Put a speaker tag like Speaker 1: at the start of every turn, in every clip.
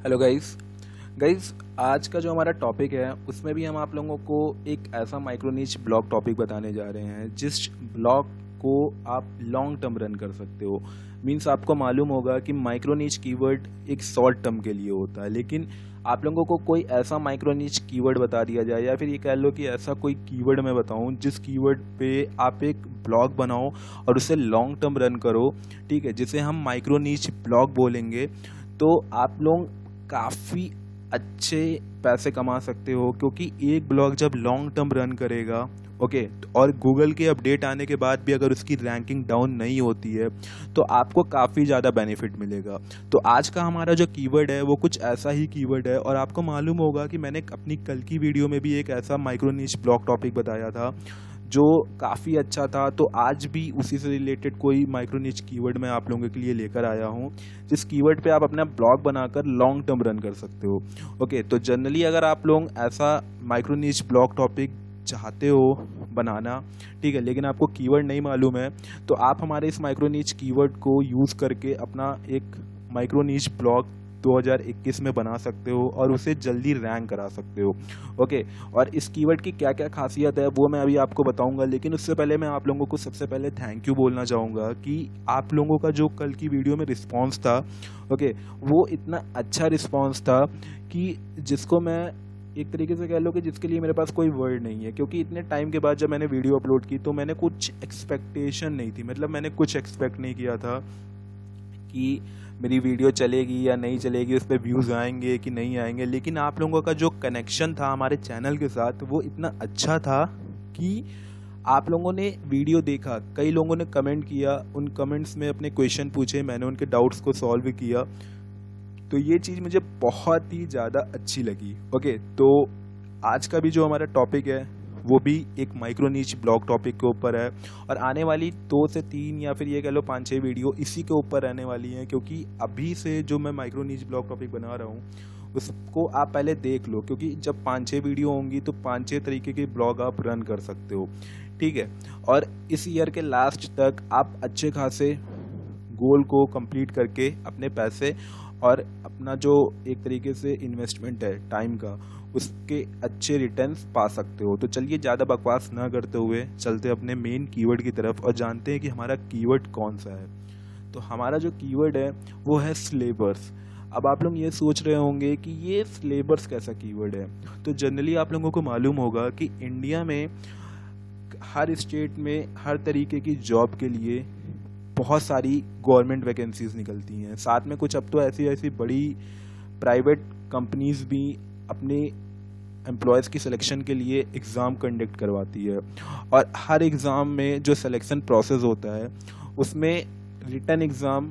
Speaker 1: Hello guys. आज का जो हमारा टॉपिक है उसमें भी हम आप लोगों को एक ऐसा माइक्रो नीच ब्लॉग टॉपिक बताने जा रहे हैं जिस ब्लॉग को आप लॉन्ग टर्म रन कर सकते हो। मींस आपको मालूम होगा कि माइक्रो नीच कीवर्ड एक शॉर्ट टर्म के लिए होता है, लेकिन आप लोगों को कोई ऐसा माइक्रो नीच कीवर्ड बता दिया जाए या फिर ये कह लो कि ऐसा कोई कीवर्ड मैं बताऊं जिस कीवर्ड पे आप एक ब्लॉग बनाओ और उसे लॉन्ग टर्म रन करो, ठीक है, जिसे हम माइक्रो नीच ब्लॉग बोलेंगे। तो आप लोग काफ़ी अच्छे पैसे कमा सकते हो, क्योंकि एक ब्लॉग जब लॉन्ग टर्म रन करेगा, ओके, और गूगल के अपडेट आने के बाद भी अगर उसकी रैंकिंग डाउन नहीं होती है तो आपको काफ़ी ज़्यादा बेनिफिट मिलेगा। तो आज का हमारा जो कीवर्ड है वो कुछ ऐसा ही कीवर्ड है, और आपको मालूम होगा कि मैंने अपनी कल की वीडियो में भी एक ऐसा माइक्रो नीच ब्लॉग टॉपिक बताया था जो काफ़ी अच्छा था। तो आज भी उसी से रिलेटेड कोई माइक्रो निच कीवर्ड मैं आप लोगों के लिए लेकर आया हूँ, जिस कीवर्ड पे आप अपना ब्लॉग बनाकर लॉन्ग टर्म रन कर सकते हो। ओके, तो जनरली अगर आप लोग ऐसा माइक्रो निच ब्लॉग टॉपिक चाहते हो बनाना, ठीक है, लेकिन आपको कीवर्ड नहीं मालूम है, तो आप हमारे इस माइक्रो निच कीवर्ड को यूज़ करके अपना एक माइक्रो निच ब्लॉग 2021 में बना सकते हो और उसे जल्दी रैंक करा सकते हो। ओके, और इस कीवर्ड की क्या क्या खासियत है वो मैं अभी आपको बताऊंगा, लेकिन उससे पहले मैं आप लोगों को सबसे पहले थैंक यू बोलना चाहूँगा कि आप लोगों का जो कल की वीडियो में रिस्पॉन्स था, ओके, वो इतना अच्छा रिस्पॉन्स था कि जिसको मैं एक तरीके से कह लो कि जिसके लिए मेरे पास कोई वर्ड नहीं है। क्योंकि इतने टाइम के बाद जब मैंने वीडियो अपलोड की तो मैंने कुछ एक्सपेक्टेशन नहीं थी, मतलब मैंने कुछ एक्सपेक्ट नहीं किया था कि मेरी वीडियो चलेगी या नहीं चलेगी, उस पर व्यूज़ आएंगे कि नहीं आएंगे, लेकिन आप लोगों का जो कनेक्शन था हमारे चैनल के साथ वो इतना अच्छा था कि आप लोगों ने वीडियो देखा, कई लोगों ने कमेंट किया, उन कमेंट्स में अपने क्वेश्चन पूछे, मैंने उनके डाउट्स को सॉल्व किया। तो ये चीज़ मुझे बहुत ही ज़्यादा अच्छी लगी। ओके, तो आज का भी जो हमारा टॉपिक है वो भी एक माइक्रो नीच ब्लॉग टॉपिक के ऊपर है, और आने वाली 2 से 3 या फिर ये कह लो 5-6 वीडियो इसी के ऊपर रहने वाली हैं। क्योंकि अभी से जो मैं माइक्रो नीच ब्लॉग टॉपिक बना रहा हूँ उसको आप पहले देख लो, क्योंकि जब 5-6 वीडियो होंगी तो 5-6 तरीके के ब्लॉग आप रन कर सकते हो, ठीक है। और इस ईयर के लास्ट तक आप अच्छे खासे गोल को कंप्लीट करके अपने पैसे और अपना जो एक तरीके से इन्वेस्टमेंट है टाइम का, उसके अच्छे रिटर्न्स पा सकते हो। तो चलिए ज़्यादा बकवास ना करते हुए चलते अपने मेन कीवर्ड की तरफ और जानते हैं कि हमारा कीवर्ड कौन सा है। तो हमारा जो कीवर्ड है वो है सिलेबस। अब आप लोग ये सोच रहे होंगे कि ये सिलेबस कैसा कीवर्ड है। तो जनरली आप लोगों को मालूम होगा कि इंडिया में हर स्टेट में हर तरीके की जॉब के लिए बहुत सारी गवर्नमेंट वैकेंसीज निकलती हैं। साथ में कुछ अब तो ऐसी ऐसी बड़ी प्राइवेट कंपनीज भी अपने एम्प्लॉयज़ की सिलेक्शन के लिए एग्ज़ाम कंडक्ट करवाती है, और हर एग्ज़ाम में जो सिलेक्शन प्रोसेस होता है उसमें रिटन एग्ज़ाम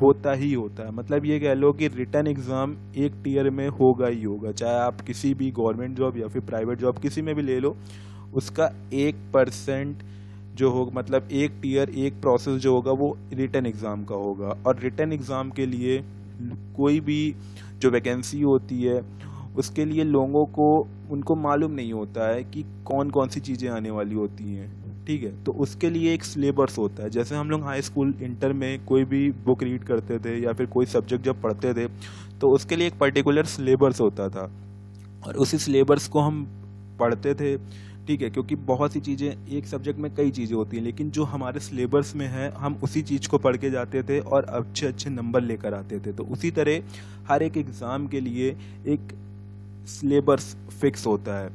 Speaker 1: होता ही होता है। मतलब ये कह लो कि रिटन एग्ज़ाम एक टीयर में होगा ही होगा, चाहे आप किसी भी गवर्नमेंट जॉब या फिर प्राइवेट जॉब किसी में भी ले लो, उसका 1% जो हो, मतलब एक टीयर एक प्रोसेस जो होगा वो रिटन एग्ज़ाम का होगा। और रिटन एग्ज़ाम के लिए कोई भी जो वैकेंसी होती है उसके लिए लोगों को उनको मालूम नहीं होता है कि कौन कौन सी चीज़ें आने वाली होती हैं, ठीक है। तो उसके लिए एक सिलेबस होता है। जैसे हम लोग हाई स्कूल इंटर में कोई भी बुक रीड करते थे या फिर कोई सब्जेक्ट जब पढ़ते थे तो उसके लिए एक पर्टिकुलर सिलेबस होता था, और उसी सिलेबस को हम पढ़ते थे, ठीक है। क्योंकि बहुत सी चीज़ें, एक सब्जेक्ट में कई चीज़ें होती हैं, लेकिन जो हमारे सिलेबस में है हम उसी चीज़ को पढ़ के जाते थे और अच्छे अच्छे नंबर लेकर आते थे। तो उसी तरह हर एक एग्ज़ाम के लिए एक सिलेबस फिक्स होता है,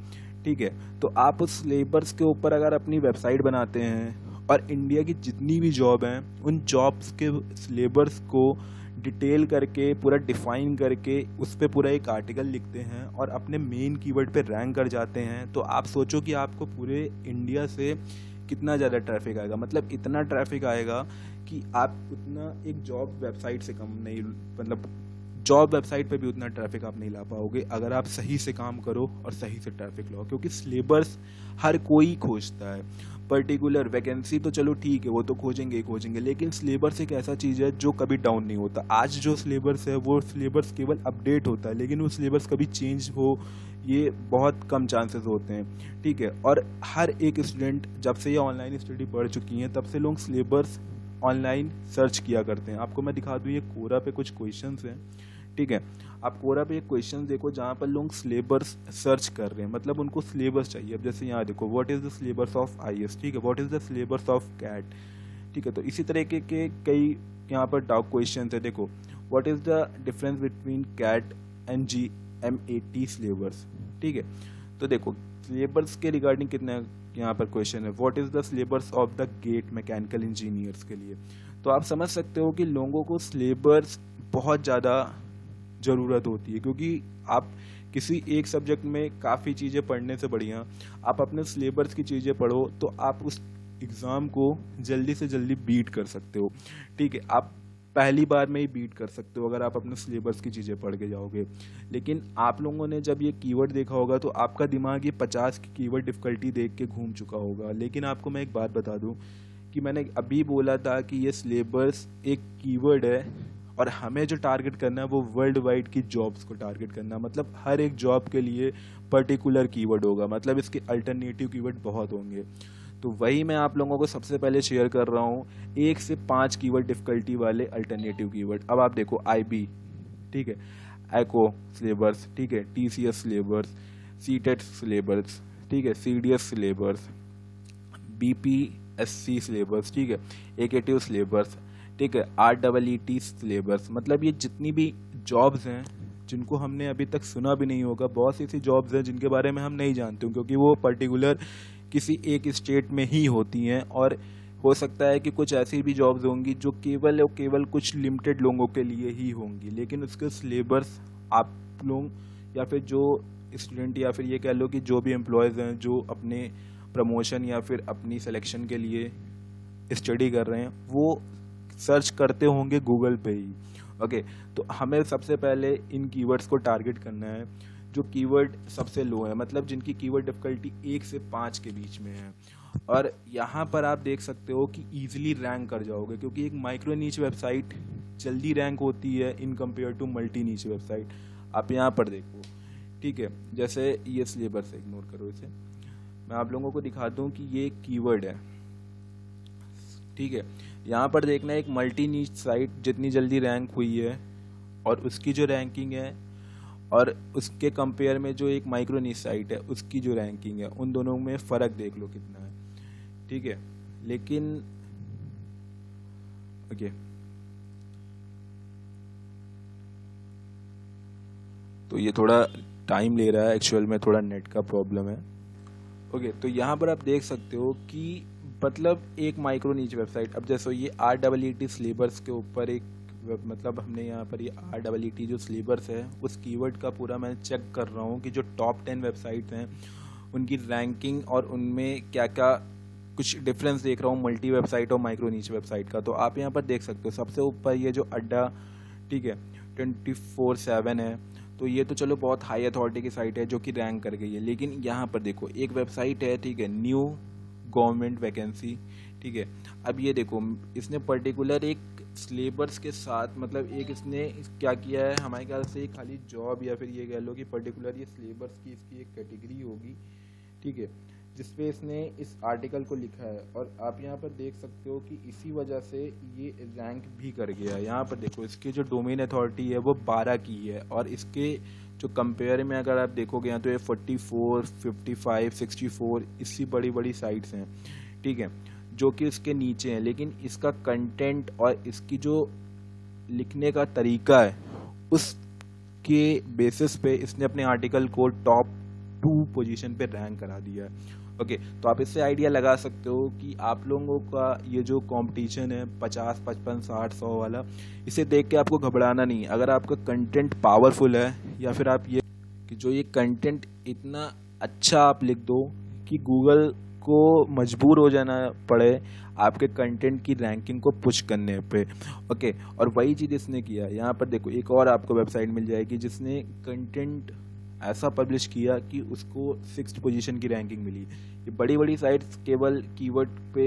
Speaker 1: ठीक है। तो आप उस सिलेबस के ऊपर अगर अपनी वेबसाइट बनाते हैं और इंडिया की जितनी भी जॉब हैं उन जॉब्स के सिलेबस को डिटेल करके पूरा डिफाइन करके उस पर पूरा एक आर्टिकल लिखते हैं और अपने मेन कीवर्ड पे रैंक कर जाते हैं, तो आप सोचो कि आपको पूरे इंडिया से कितना ज़्यादा ट्रैफिक आएगा। मतलब इतना ट्रैफिक आएगा कि आप उतना एक जॉब वेबसाइट से कम नहीं, मतलब जॉब वेबसाइट पे भी उतना ट्रैफिक आप नहीं ला पाओगे अगर आप सही से काम करो और सही से ट्रैफिक लाओ। क्योंकि सिलेबस हर कोई खोजता है, पर्टिकुलर वैकेंसी तो चलो ठीक है वो तो खोजेंगे ही खोजेंगे, लेकिन सिलेबस एक ऐसा चीज़ है जो कभी डाउन नहीं होता। आज जो सिलेबस है वो सिलेबस केवल अपडेट होता है, लेकिन वो सिलेबस कभी चेंज हो ये बहुत कम चांसेस होते हैं, ठीक है। और हर एक स्टूडेंट जब से ये ऑनलाइन स्टडी बढ़ चुकी हैं तब से लोग सिलेबस ऑनलाइन सर्च किया करते हैं। आपको मैं दिखा दूँ, ये कोरा पे कुछ क्वेश्चंस हैं, ठीक है। आप कोरा पे एक क्वेश्चन देखो जहाँ पर लोग सिलेबस सर्च कर रहे हैं, मतलब उनको सिलेबस चाहिए। अब जैसे यहाँ देखो, what is the syllabus of IAS, ठीक है, what is the syllabus of CAT, ठीक है। तो इसी तरह के कई यहाँ पर डाउट क्वेश्चन है। देखो, what is the difference between CAT and GMAT syllabus, ठीक है। तो देखो, सिलेबस के रिगार्डिंग कितने यहाँ पर क्वेश्चन है। What is the syllabus of the GATE mechanical engineers के लिए। तो आप समझ सकते हो कि लोगों को सिलेबस बहुत ज़्यादा ज़रूरत होती है, क्योंकि आप किसी एक सब्जेक्ट में काफ़ी चीज़ें पढ़ने से बढ़िया आप अपने सिलेबस की चीज़ें पढ़ो, तो आप उस एग्ज़ाम को जल्दी से जल्दी बीट कर सकते हो, ठीक है। आप पहली बार में ही बीट कर सकते हो अगर आप अपने सिलेबस की चीज़ें पढ़ के जाओगे। लेकिन आप लोगों ने जब ये कीवर्ड देखा होगा तो आपका दिमाग ये 50 की कीवर्ड डिफ़िकल्टी देख के घूम चुका होगा। लेकिन आपको मैं एक बात बता दूं कि मैंने अभी बोला था कि ये सिलेबस एक कीवर्ड है, और हमें जो टारगेट करना है वो वर्ल्ड वाइड की जॉब्स को टारगेट करना है। मतलब हर एक जॉब के लिए पर्टिकुलर कीवर्ड होगा, मतलब इसके अल्टरनेटिव कीवर्ड बहुत होंगे। तो वही मैं आप लोगों को सबसे पहले शेयर कर रहा हूँ, 1 से 5 कीवर्ड डिफ़िकल्टी वाले अल्टरनेटिव कीवर्ड। अब आप देखो, IB, ठीक है, एको सिलेबस, ठीक है, TCS सिलेबस, CTET सिलेबस, ठीक है, CDS सिलेबस, BPSC सिलेबस, ठीक है, AKTU सिलेबस, ठीक है, REET सिलेबस। मतलब ये जितनी भी जॉब्स हैं जिनको हमने अभी तक सुना भी नहीं होगा, बहुत सी ऐसी जॉब्स हैं जिनके बारे में हम नहीं जानते हैं, क्योंकि वो पर्टिकुलर किसी एक स्टेट में ही होती हैं। और हो सकता है कि कुछ ऐसी भी जॉब्स होंगी जो केवल और केवल कुछ लिमिटेड लोगों के लिए ही होंगी, लेकिन उसके सिलेबस आप लोग या फिर जो स्टूडेंट या फिर ये कह लो कि जो भी एम्प्लॉयज़ हैं जो अपने प्रमोशन या फिर अपनी सिलेक्शन के लिए स्टडी कर रहे हैं, वो सर्च करते होंगे गूगल पे ही। ओके, तो हमें सबसे पहले इन कीवर्ड्स को टारगेट करना है जो कीवर्ड सबसे लो है, मतलब जिनकी कीवर्ड डिफ़िकल्टी 1 से 5 के बीच में है। और यहाँ पर आप देख सकते हो कि ईजिली रैंक कर जाओगे, क्योंकि एक माइक्रो नीच वेबसाइट जल्दी रैंक होती है इन कंपेयर टू मल्टी नीच वेबसाइट। आप यहाँ पर देखो, ठीक है, जैसे ये सिलेबस इग्नोर करो इसे, मैं आप लोगों को दिखा दूँ कि ये कीवर्ड है, ठीक है। यहाँ पर देखना एक मल्टी नीच साइट जितनी जल्दी रैंक हुई है और उसकी जो रैंकिंग है, और उसके कंपेयर में जो एक माइक्रो नीच साइट है उसकी जो रैंकिंग है, उन दोनों में फ़र्क देख लो कितना है, ठीक है। लेकिन ओके, तो ये थोड़ा टाइम ले रहा है, एक्चुअल में थोड़ा नेट का प्रॉब्लम है। ओके, तो यहाँ पर आप देख सकते हो कि मतलब एक माइक्रो नीच वेबसाइट, अब जैसे ये REET सिलेबस के ऊपर एक मतलब हमने यहाँ पर ये REET जो सिलेबस है उस कीवर्ड का पूरा मैं चेक कर रहा हूँ कि जो टॉप 10 वेबसाइट्स हैं उनकी रैंकिंग और उनमें क्या क्या कुछ डिफरेंस देख रहा हूँ मल्टी वेबसाइट और माइक्रो नीच वेबसाइट का। तो आप यहाँ पर देख सकते हो सबसे ऊपर ये जो अड्डा, ठीक है, 24/7 है। तो ये तो चलो बहुत हाई अथॉरिटी की साइट है जो कि रैंक कर गई है। लेकिन यहाँ पर देखो एक वेबसाइट है, ठीक है, न्यू गवर्नमेंट वैकेंसी, ठीक है। अब ये देखो इसने पर्टिकुलर एक सिलेबस के साथ, मतलब एक इसने क्या किया है, हमारे ख्याल से खाली जॉब या फिर ये कह लो कि पर्टिकुलर ये सिलेबस की इसकी एक कैटेगरी होगी, ठीक है, जिसपे इसने इस आर्टिकल को लिखा है। और आप यहाँ पर देख सकते हो कि इसी वजह से ये रैंक भी कर गया है। यहाँ पर देखो इसकी जो डोमेन अथॉरिटी है वो 12 की है, और इसके जो कंपेयर में अगर आप देखोगे यहाँ तो ये 44, 55, 64 इससी बड़ी बड़ी साइट्स हैं, ठीक है, जो कि इसके नीचे हैं। लेकिन इसका कंटेंट और इसकी जो लिखने का तरीका है उसके बेसिस पे इसने अपने आर्टिकल को टॉप 2 पोजीशन पे रैंक करा दिया है। ओके, तो आप इससे आइडिया लगा सकते हो कि आप लोगों का ये जो कंपटीशन है 50, 55, 60, 100 वाला, इसे देख के आपको घबराना नहीं। अगर आपका कंटेंट पावरफुल है या फिर आप ये कि जो ये कंटेंट इतना अच्छा आप लिख दो कि गूगल को मजबूर हो जाना पड़े आपके कंटेंट की रैंकिंग को पुश करने पे। ओके, और वही चीज़ इसने किया। यहाँ पर देखो एक और आपको वेबसाइट मिल जाएगी जिसने कंटेंट ऐसा पब्लिश किया कि उसको 6th पोजीशन की रैंकिंग मिली। ये बड़ी बड़ी साइट्स केवल कीवर्ड पे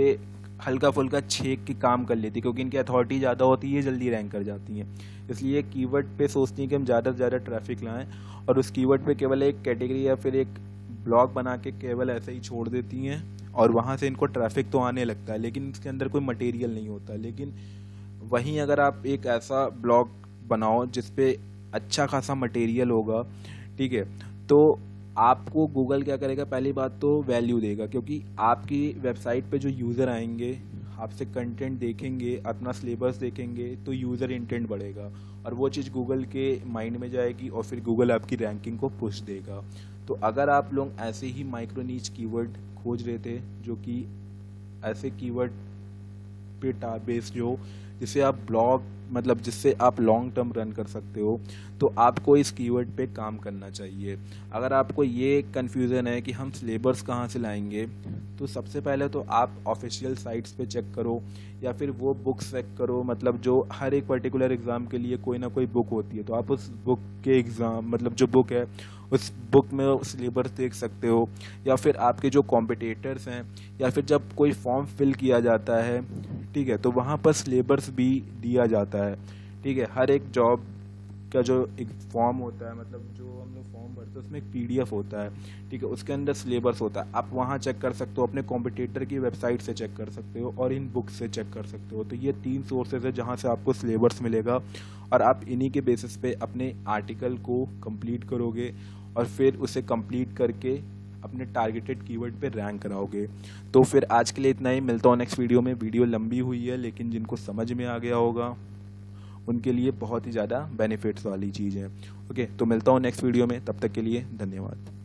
Speaker 1: हल्का फुल्का छेक के काम कर लेती, क्योंकि इनकी अथॉरिटी ज़्यादा होती है, जल्दी रैंक कर जाती हैं। इसलिए कीवर्ड पे सोचती हैं कि हम ज़्यादा से ज़्यादा ट्रैफिक लाएं, और उस कीवर्ड पे केवल एक कैटेगरी या फिर एक ब्लॉग बना के केवल ऐसे ही छोड़ देती हैं, और वहाँ से इनको ट्रैफिक तो आने लगता है लेकिन इसके अंदर कोई मटेरियल नहीं होता। लेकिन वहीं अगर आप एक ऐसा ब्लॉग बनाओ जिसपे अच्छा खासा मटेरियल होगा, ठीक है। तो आपको गूगल क्या करेगा, पहली बात तो वैल्यू देगा, क्योंकि आपकी वेबसाइट पे जो यूज़र आएंगे, आपसे कंटेंट देखेंगे, अपना सिलेबस देखेंगे, तो यूज़र इंटेंट बढ़ेगा और वो चीज़ गूगल के माइंड में जाएगी और फिर गूगल आपकी रैंकिंग को पुश देगा। तो अगर आप लोग ऐसे ही माइक्रो नीच कीवर्ड खोज रहे थे, जो कि ऐसे कीवर्ड पे बेस्ड हो जिससे आप ब्लॉग मतलब जिससे आप लॉन्ग टर्म रन कर सकते हो, तो आपको इस कीवर्ड पे काम करना चाहिए। अगर आपको ये कन्फ्यूज़न है कि हम सिलेबस कहाँ से लाएंगे, तो सबसे पहले तो आप ऑफिशियल साइट्स पे चेक करो या फिर वो बुक्स चेक करो, मतलब जो हर एक पर्टिकुलर एग्ज़ाम के लिए कोई ना कोई बुक होती है, तो आप उस बुक के एग्ज़ाम मतलब जो बुक है उस बुक में सिलेबस देख सकते हो। या फिर आपके जो कॉम्पिटिटर्स हैं, या फिर जब कोई फॉर्म फिल किया जाता है, ठीक है, तो वहाँ पर सिलेबस भी दिया जाता है, ठीक है। हर एक जॉब का जो एक फॉर्म होता है, मतलब जो हम लोग फॉर्म भरते हैं उसमें एक पीडीएफ होता है, ठीक है, उसके अंदर सिलेबस होता है। आप वहाँ चेक कर सकते हो, अपने कॉम्पिटिटर की वेबसाइट से चेक कर सकते हो और इन बुक्स से चेक कर सकते हो। तो ये 3 सोर्सेज है जहाँ से आपको सिलेबस मिलेगा और आप इन्हीं के बेसिस पे अपने आर्टिकल को कंप्लीट करोगे और फिर उसे कंप्लीट करके अपने टारगेटेड कीवर्ड पे रैंक कराओगे। तो फिर आज के लिए इतना ही, मिलता हूँ नेक्स्ट वीडियो में। वीडियो लंबी हुई है लेकिन जिनको समझ में आ गया होगा उनके लिए बहुत ही ज़्यादा बेनिफिट्स वाली चीज़ है। ओके, तो मिलता हूँ नेक्स्ट वीडियो में, तब तक के लिए धन्यवाद।